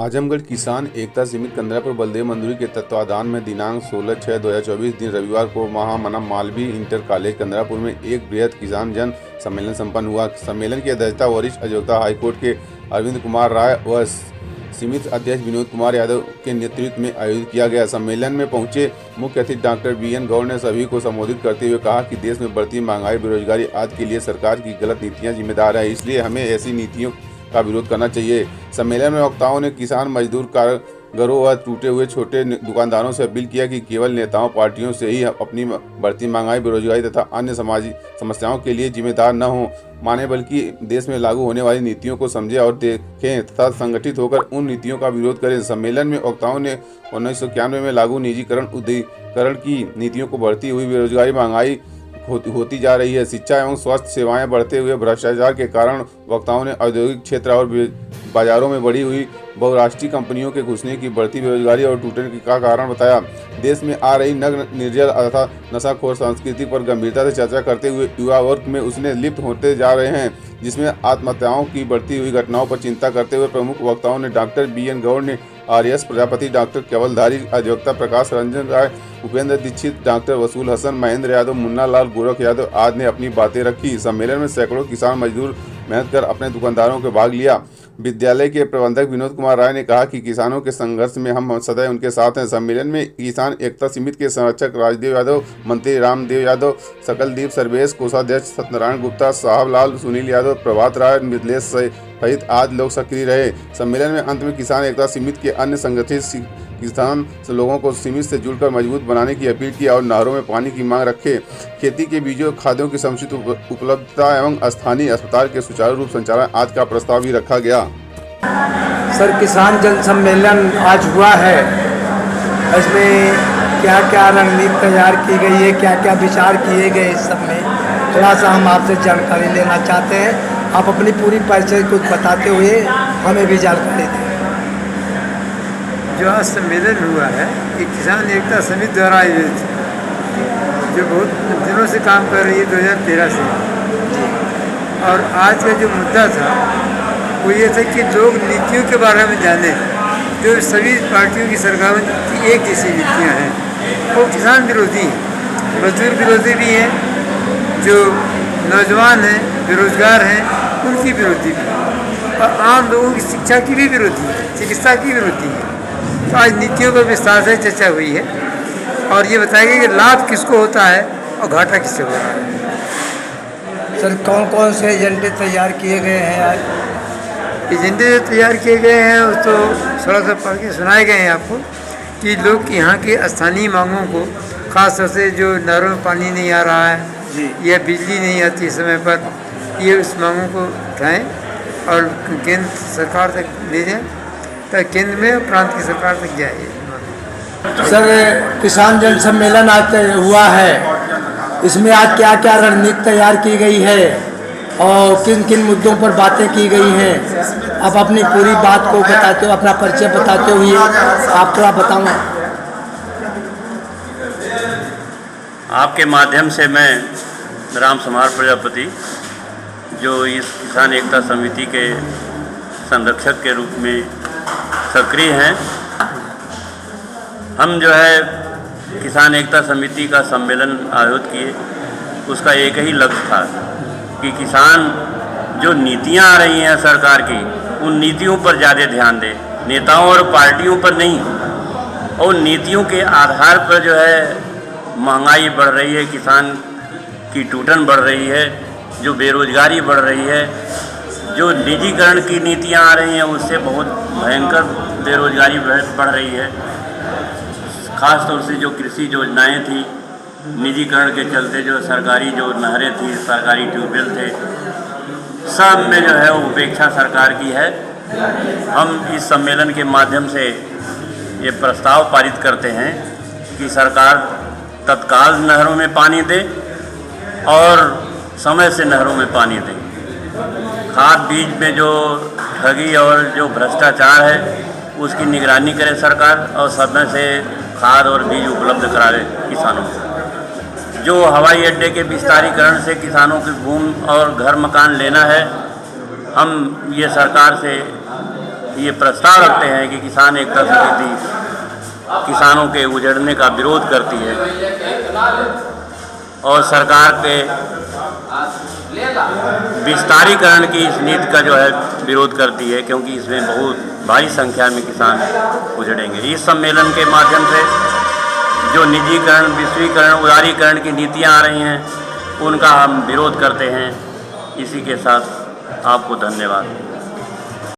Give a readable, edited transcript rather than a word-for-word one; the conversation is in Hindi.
आजमगढ़ किसान एकता समिति कंदरापुर बलदेव मंदुरी के तत्वाधान में दिनांक 16/6/2024 दिन रविवार को महामना मालवीय इंटर कॉलेज कंदरापुर में एक बृहद किसान जन सम्मेलन संपन्न हुआ। सम्मेलन की अध्यक्षता वरिष्ठ अधिवक्ता हाईकोर्ट के अरविंद कुमार राय व समिति अध्यक्ष विनोद कुमार यादव के नेतृत्व में आयोजित किया गया। सम्मेलन में पहुंचे मुख्य अतिथि डॉक्टर BN गौड़ ने सभी को संबोधित करते हुए कहा कि देश में बढ़ती महंगाई, बेरोजगारी आदि के लिए सरकार की गलत नीतियां जिम्मेदार है, इसलिए हमें ऐसी नीतियों का विरोध करना चाहिए। सम्मेलन में वक्ताओं ने किसान, मजदूर, कारीगरों व टूटे हुए छोटे दुकानदारों से अपील किया कि केवल नेताओं, पार्टियों से ही अपनी बढ़ती महंगाई, बेरोजगारी तथा अन्य सामाजिक समस्याओं के लिए जिम्मेदार न हो माने, बल्कि देश में लागू होने वाली नीतियों को समझें और देखें तथा संगठित होकर उन नीतियों का विरोध करें। सम्मेलन में वक्ताओं ने 1991 में लागू निजीकरण, उदारीकरण की नीतियों को बढ़ती हुई बेरोजगारी, महंगाई होती जा रही है, शिक्षा एवं स्वास्थ्य सेवाएं बढ़ते हुए भ्रष्टाचार के कारण वक्ताओं ने औद्योगिक क्षेत्र और बाजारों में बढ़ी हुई बहुराष्ट्रीय कंपनियों के घुसने की बढ़ती बेरोजगारी और टूटने का कारण बताया। देश में आ रही नग्न, निर्जल तथा नशाखोर संस्कृति पर गंभीरता से चर्चा करते हुए युवा वर्ग में उसने लिप्त होते जा रहे हैं, जिसमें आत्महत्याओं की बढ़ती हुई घटनाओं पर चिंता करते हुए प्रमुख वक्ताओं ने डॉक्टर BN गौड़ ने, RS प्रजापति, डॉक्टर केवलधारी, अधिवक्ता प्रकाश रंजन राय, उपेंद्र दीक्षित, डॉक्टर वसूल हसन, महेंद्र यादव, मुन्ना लाल, गोरख यादव आदि ने अपनी बातें रखी। सम्मेलन में सैकड़ों किसान मजदूर मेहनत कर अपने दुकानदारों के भाग लिया। विद्यालय के प्रबंधक विनोद कुमार राय ने कहा कि किसानों के संघर्ष में हम सदैव उनके साथ हैं। सम्मेलन में किसान एकता समिति के संरक्षक राजदेव यादव, मंत्री रामदेव यादव, सकलदीप सर्वेश, कोषाध्यक्ष सत्यनारायण गुप्ता, साहब लाल, सुनील यादव, प्रभात राय, मिथिलेश सहित आदि लोग सक्रिय रहे। सम्मेलन में अंत में किसान एकता समिति के अन्य संगठित किसान लोगों को समिति से जुड़कर मजबूत बनाने की अपील की और नहरों में पानी की मांग रखे, खेती के बीजों, खाद्यों की समुचित उपलब्धता एवं स्थानीय अस्पताल के सुचारू रूप संचालन आदि का प्रस्ताव भी रखा गया। सर, किसान जन सम्मेलन आज हुआ है, इसमें क्या क्या रणनीति तैयार की गई है, क्या क्या विचार किए गए, इस सब में थोड़ा सा हम आपसे जानकारी लेना चाहते हैं। आप अपनी पूरी परिचय को बताते हुए हमें भी जानकारी दें। जो आज सम्मेलन हुआ है ये किसान एकता समिति द्वारा आयोजित, जो बहुत दिनों से काम कर रही है 2013 से, और आज का जो मुद्दा था वो ये था कि लोग नीतियों के बारे में जाने। जो सभी पार्टियों की सरकारों की एक जैसी नीतियाँ हैं, वो किसान विरोधी हैं, मजदूर विरोधी भी हैं, जो नौजवान हैं, बेरोजगार हैं, उनकी विरोधी भी, और आम लोगों की शिक्षा की भी विरोधी है, चिकित्सा की विरोधी है। तो आज नीतियों पर विस्तार से चर्चा हुई है और ये बताया गया कि लाभ किसको होता है और घाटा किससे हो रहा है। सर, कौन कौन से एजेंडे तैयार किए गए हैं आज? एजेंडे जो तैयार किए गए हैं वो तो थोड़ा सा पढ़ के सुनाए गए हैं आपको, कि लोग यहाँ की स्थानीय मांगों को, खास तौर से जो नहरों में पानी नहीं आ रहा है या बिजली नहीं आती समय पर, ये उस मांगों को उठाएँ और केंद्र सरकार तक ले जाएँ, ताकि केंद्र में और प्रांत की सरकार तक जाए। सर, किसान जन सम्मेलन आज हुआ है, इसमें आज क्या क्या रणनीति तैयार की गई है और किन किन मुद्दों पर बातें की गई हैं, आप अपनी पूरी बात को बताते हो, अपना परिचय बताते हुए आप थोड़ा बताओ। आपके माध्यम से मैं राम समार प्रजापति, जो इस किसान एकता समिति के संरक्षक के रूप में सक्रिय हैं, हम जो है किसान एकता समिति का सम्मेलन आयोजित किए। उसका एक ही लक्ष्य था कि किसान जो नीतियां आ रही हैं सरकार की, उन नीतियों पर ज़्यादा ध्यान दें, नेताओं और पार्टियों पर नहीं। और नीतियों के आधार पर जो है महंगाई बढ़ रही है, किसान की टूटन बढ़ रही है, जो बेरोजगारी बढ़ रही है, जो निजीकरण की नीतियां आ रही हैं उससे बहुत भयंकर बेरोजगारी बढ़ रही है। ख़ास तौर से जो कृषि योजनाएं थी, निजीकरण के चलते जो सरकारी जो नहरें थी, सरकारी ट्यूबवेल थे, सब में जो है उपेक्षा सरकार की है। हम इस सम्मेलन के माध्यम से ये प्रस्ताव पारित करते हैं कि सरकार तत्काल नहरों में पानी दे और समय से नहरों में पानी दे। खाद बीज में जो ठगी और जो भ्रष्टाचार है उसकी निगरानी करे सरकार और समय से खाद और बीज उपलब्ध करावे किसानों को। जो हवाई अड्डे के विस्तारीकरण से किसानों की भूमि और घर मकान लेना है, हम ये सरकार से ये प्रस्ताव रखते हैं कि किसान एकता समिति किसानों के उजड़ने का विरोध करती है और सरकार के विस्तारीकरण की इस नीति का जो है विरोध करती है, क्योंकि इसमें बहुत भारी संख्या में किसान उजड़ेंगे। इस सम्मेलन के माध्यम से जो निजीकरण, विश्वीकरण, उदारीकरण की नीतियां आ रही हैं उनका हम विरोध करते हैं। इसी के साथ आपको धन्यवाद।